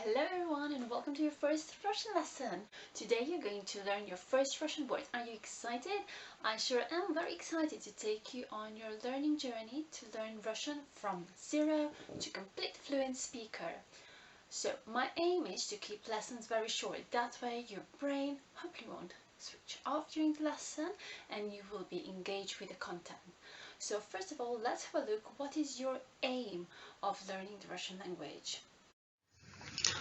Hello everyone and welcome to your first Russian lesson. Today you're going to learn your first Russian word. Are you excited? I sure am very excited to take you on your learning journey to learn Russian from zero to complete fluent speaker. So my aim is to keep lessons very short. That way your brain hopefully won't switch off during the lesson and you will be engaged with the content. So first of all, let's have a look. What is your aim of learning the Russian language?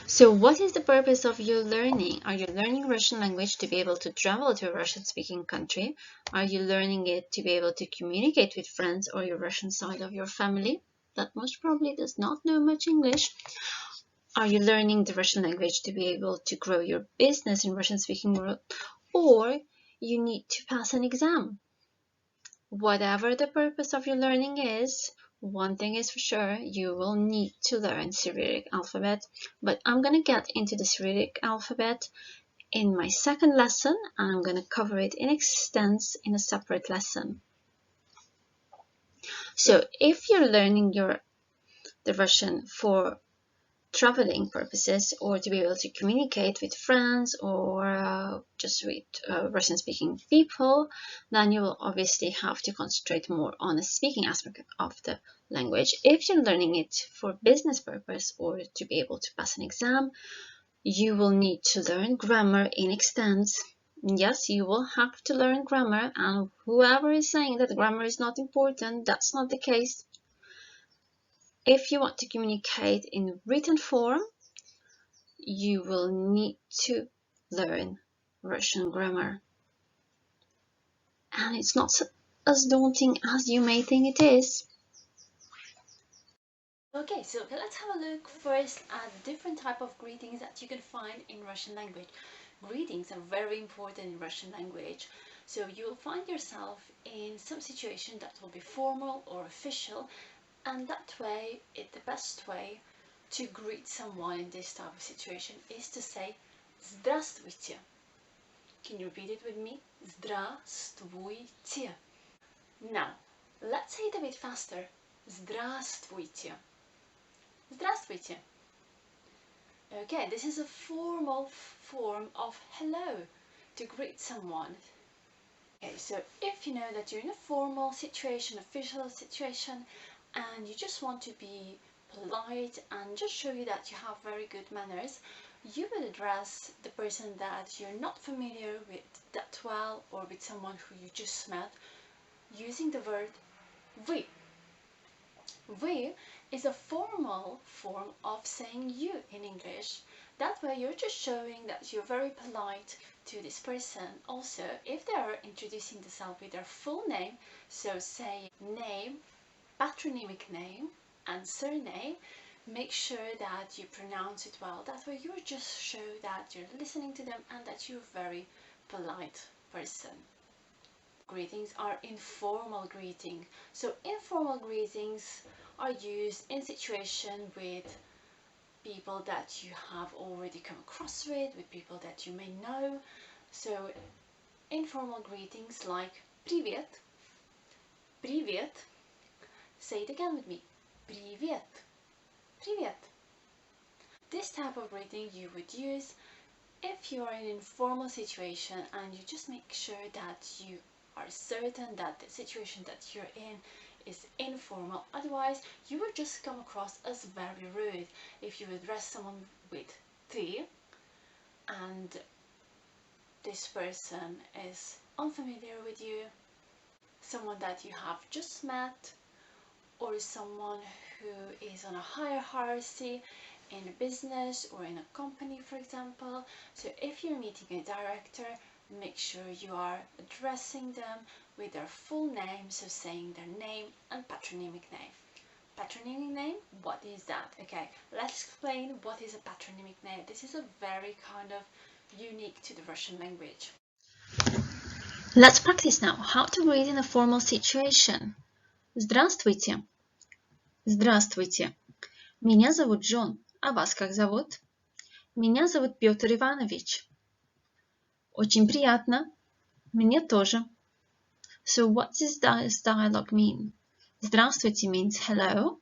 So what is the purpose of your learning? Are you learning Russian language to be able to travel to a Russian-speaking country? Are you learning it to be able to communicate with friends or your Russian side of your family that most probably does not know much English? Are you learning the Russian language to be able to grow your business in Russian-speaking world? Or you need to pass an exam? Whatever the purpose of your learning is, one thing is for sure, you will need to learn Cyrillic alphabet, but I'm going to get into the Cyrillic alphabet in my second lesson and I'm going to cover it in extent in a separate lesson. So if you're learning the Russian for traveling purposes or to be able to communicate with friends or just with Russian-speaking people, then you will obviously have to concentrate more on the speaking aspect of the language. If you're learning it for business purpose or to be able to pass an exam, you will need to learn grammar in extent. Yes, you will have to learn grammar, and whoever is saying that grammar is not important, that's not the case. If you want to communicate in written form, you will need to learn Russian grammar. And it's not as daunting as you may think it is. Okay, so let's have a look first at different type of greetings that you can find in Russian language. Greetings are very important in Russian language. So you'll find yourself in some situation that will be formal or official, and that way, the best way to greet someone in this type of situation is to say Здравствуйте. Can you repeat it with me? Здравствуйте. Now, let's say it a bit faster. Здравствуйте. Здравствуйте. Okay, this is a formal form of hello to greet someone. Okay, so if you know that you're in a formal situation, official situation, and you just want to be polite and just show you that you have very good manners, you will address the person that you're not familiar with that well or with someone who you just met using the word вы. Вы is a formal form of saying you in English. That way you're just showing that you're very polite to this person. Also, if they are introducing themselves with their full name, so say name, patronymic name and surname, make sure that you pronounce it well. That way you just show that you're listening to them and that you're a very polite person. Greetings are informal greeting. So informal greetings are used in situation with people that you have already come across with people that you may know. So informal greetings like Привет, Привет. Say it again with me. Привет. Привет. This type of greeting you would use if you are in an informal situation and you just make sure that you are certain that the situation that you're in is informal. Otherwise, you would just come across as very rude if you address someone with ты and this person is unfamiliar with you, someone that you have just met, or someone who is on a higher hierarchy in a business or in a company, for example. So if you're meeting a director, make sure you are addressing them with their full name, so saying their name and patronymic name. Patronymic name, what is that? Okay, let's explain what is a patronymic name. This is a very kind of unique to the Russian language. Let's practice now how to greet in a formal situation. Здравствуйте. Здравствуйте. Меня зовут Джон. А вас как зовут? Меня зовут Петр Иванович. Очень приятно. Мне тоже. So what does this dialogue mean? Здравствуйте means hello.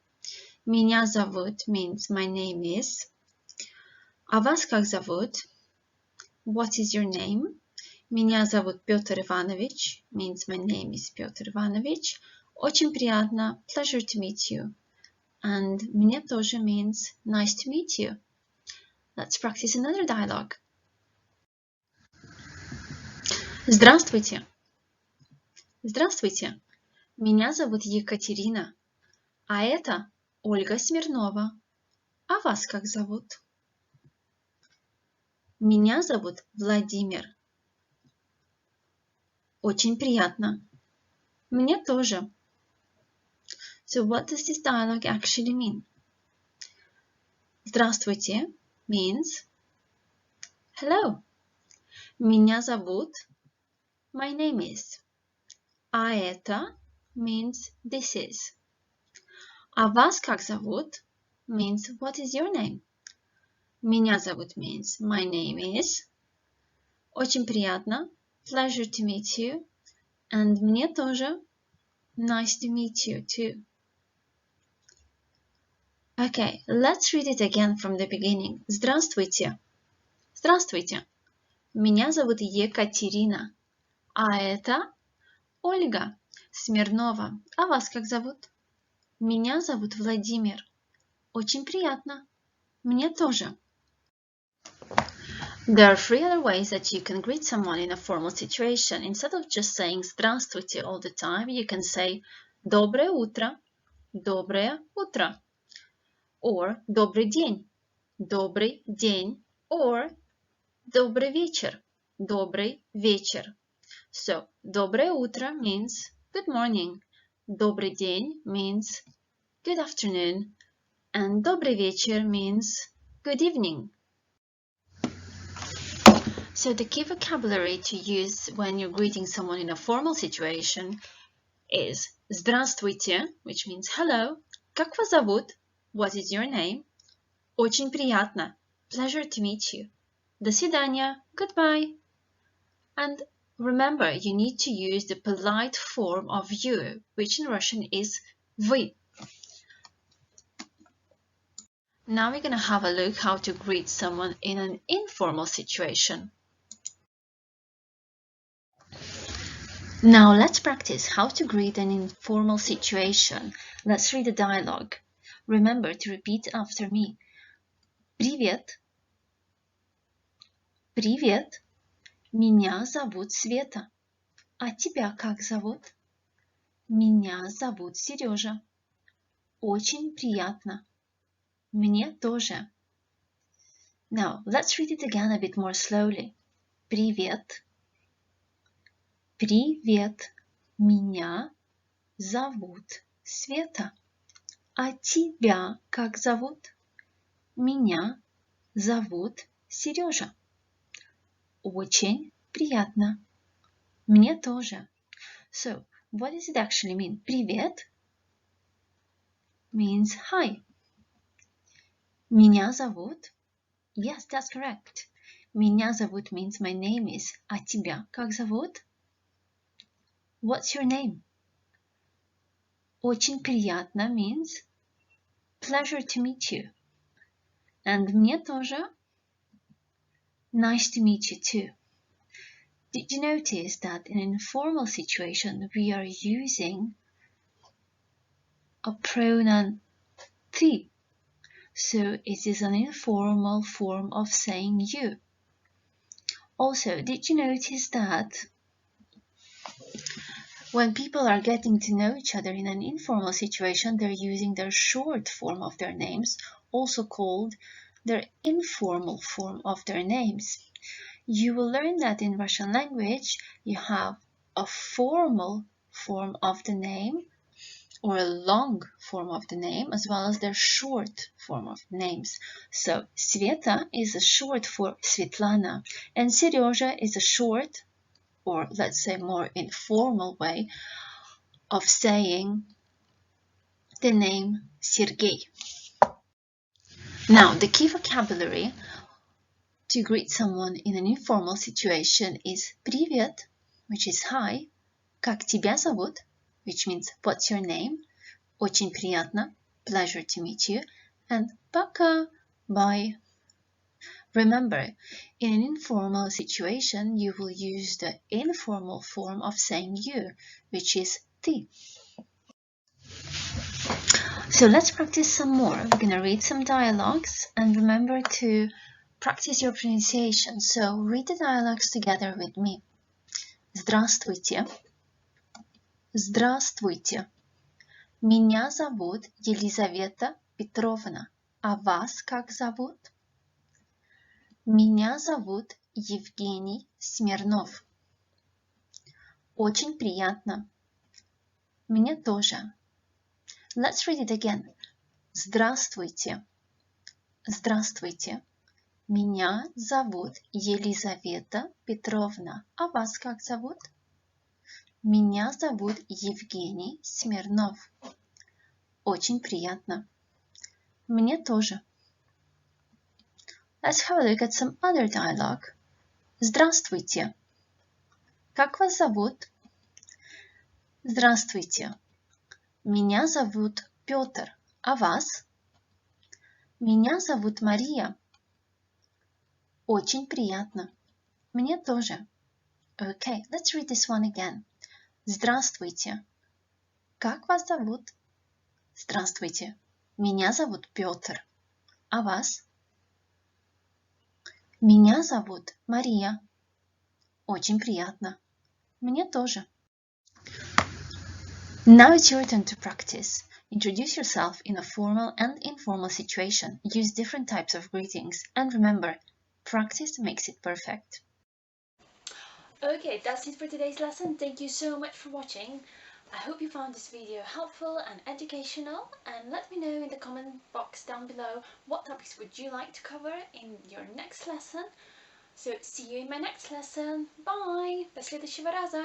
Меня зовут means my name is. А вас как зовут? What is your name? Меня зовут Петр Иванович. Means my name is Петр Иванович. Очень приятно. Pleasure to meet you. And мне тоже means nice to meet you. Let's practice another dialogue. Здравствуйте. Здравствуйте. Меня зовут Екатерина. А это Ольга Смирнова. А вас как зовут? Меня зовут Владимир. Очень приятно. Мне тоже. So what does this dialogue actually mean? Здравствуйте means hello. Меня зовут, my name is. А это means this is. А вас как зовут means what is your name? Меня зовут means my name is. Очень приятно. Pleasure to meet you. And мне тоже. Nice to meet you too. Okay, let's read it again from the beginning. Здравствуйте. Здравствуйте. Меня зовут Екатерина. А это Ольга Смирнова. А вас как зовут? Меня зовут Владимир. Очень приятно. Мне тоже. There are 3 other ways that you can greet someone in a formal situation. Instead of just saying здравствуйте all the time, you can say доброе утро, доброе утро, or добрый день, or добрый вечер, добрый вечер. So, доброе утро means good morning, добрый день means good afternoon, and добрый вечер means good evening. So the key vocabulary to use when you're greeting someone in a formal situation is здравствуйте, which means hello, как вас зовут, what is your name, очень приятно, pleasure to meet you, до свидания, goodbye. And remember, you need to use the polite form of you, which in Russian is вы. Now we're going to have a look how to greet someone in an informal situation. Now let's practice how to greet an informal situation. Let's read the dialogue. Remember to repeat after me. Привет. Привет. Меня зовут Света. А тебя как зовут? Меня зовут Сережа. Очень приятно. Мне тоже. Now let's read it again a bit more slowly. Привет. Привет, меня зовут Света. А тебя как зовут? Меня зовут Сережа. Очень приятно. Мне тоже. So, what does it actually mean? Привет means hi. Меня зовут? Yes, that's correct. Меня зовут means my name is. А тебя как зовут? What's your name? Очень приятно means pleasure to meet you. And мне тоже nice to meet you too. Did you notice that in an informal situation we are using a pronoun ты? So it is an informal form of saying you. Also, did you notice that when people are getting to know each other in an informal situation, they're using their short form of their names, also called their informal form of their names. You will learn that in Russian language, you have a formal form of the name or a long form of the name, as well as their short form of names. So, Sveta is a short for Svetlana, and Serежа is a short, or let's say more informal way of saying the name Sergei. Now, the key vocabulary to greet someone in an informal situation is привет, which is hi, как тебя зовут, which means what's your name, очень приятно, pleasure to meet you, and пока, bye. Remember, in an informal situation, you will use the informal form of saying you, which is ty. So let's practice some more. We're going to read some dialogues and remember to practice your pronunciation. So read the dialogues together with me. Здравствуйте. Здравствуйте. Меня зовут Елизавета Петровна. А вас как зовут? Меня зовут Евгений Смирнов. Очень приятно. Мне тоже. Let's read it again. Здравствуйте. Здравствуйте. Меня зовут Елизавета Петровна. А вас как зовут? Меня зовут Евгений Смирнов. Очень приятно. Мне тоже. Let's have a look at some other dialogue. Здравствуйте. Как вас зовут? Здравствуйте. Меня зовут Петр. А вас? Меня зовут Мария. Очень приятно. Мне тоже. Okay, let's read this one again. Здравствуйте. Как вас зовут? Здравствуйте. Меня зовут Петр. А вас? Меня зовут Мария. Очень приятно. Мне тоже. Now it's your turn to practice. Introduce yourself in a formal and informal situation. Use different types of greetings. And remember, practice makes it perfect. Okay, that's it for today's lesson. Thank you so much for watching. I hope you found this video helpful and educational, and let me know in the comment box down below what topics would you like to cover in your next lesson. So see you in my next lesson. Bye! До следующего раза!